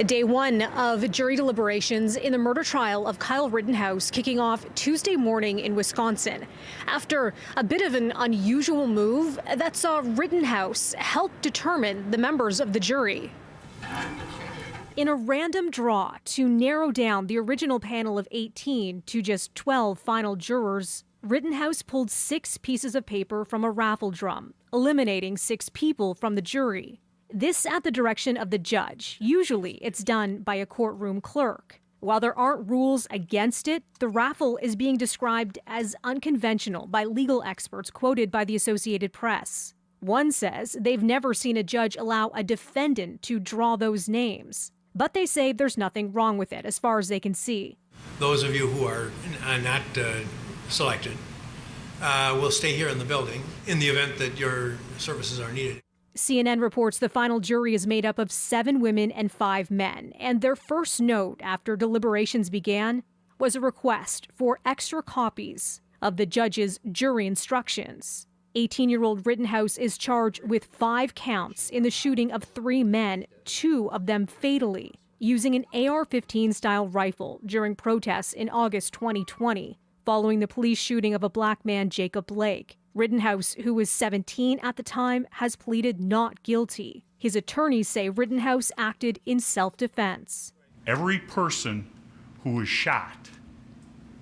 Day one of jury deliberations in the murder trial of Kyle Rittenhouse kicking off Tuesday morning in Wisconsin after a bit of an unusual move that saw Rittenhouse help determine the members of the jury. In a random draw to narrow down the original panel of 18 to just 12 final jurors, Rittenhouse pulled 6 pieces of paper from a raffle drum, eliminating 6 people from the jury. This at the direction of the judge. Usually it's done by a courtroom clerk. While there aren't rules against it, the raffle is being described as unconventional by legal experts quoted by the Associated Press. One says they've never seen a judge allow a defendant to draw those names. But they say there's nothing wrong with it as far as they can see. Those of you who are not selected will stay here in the building in the event that your services are needed. CNN reports the final jury is made up of 7 women and 5 men, and their first note after deliberations began was a request for extra copies of the judge's jury instructions. 18-year-old Rittenhouse is charged with 5 counts in the shooting of 3 men, 2 of them fatally, using an AR-15-style rifle during protests in August 2020, following the police shooting of a black man, Jacob Blake. Rittenhouse, who was 17 at the time, has pleaded not guilty. His attorneys say Rittenhouse acted in self-defense. Every person who was shot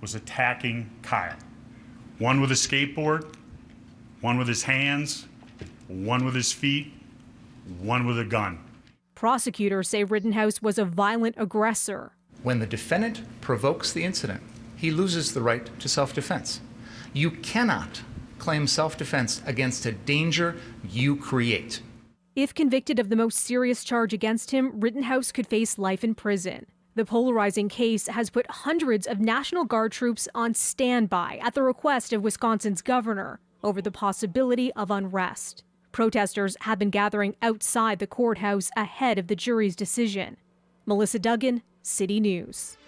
was attacking Kyle. One with a skateboard, one with his hands, one with his feet, one with a gun. Prosecutors say Rittenhouse was a violent aggressor. When the defendant provokes the incident, he loses the right to self-defense. You cannot claim self-defense against a danger you create. If convicted of the most serious charge against him, Rittenhouse could face life in prison. The polarizing case has put hundreds of National Guard troops on standby at the request of Wisconsin's governor over the possibility of unrest. Protesters have been gathering outside the courthouse ahead of the jury's decision. Melissa Duggan, City News.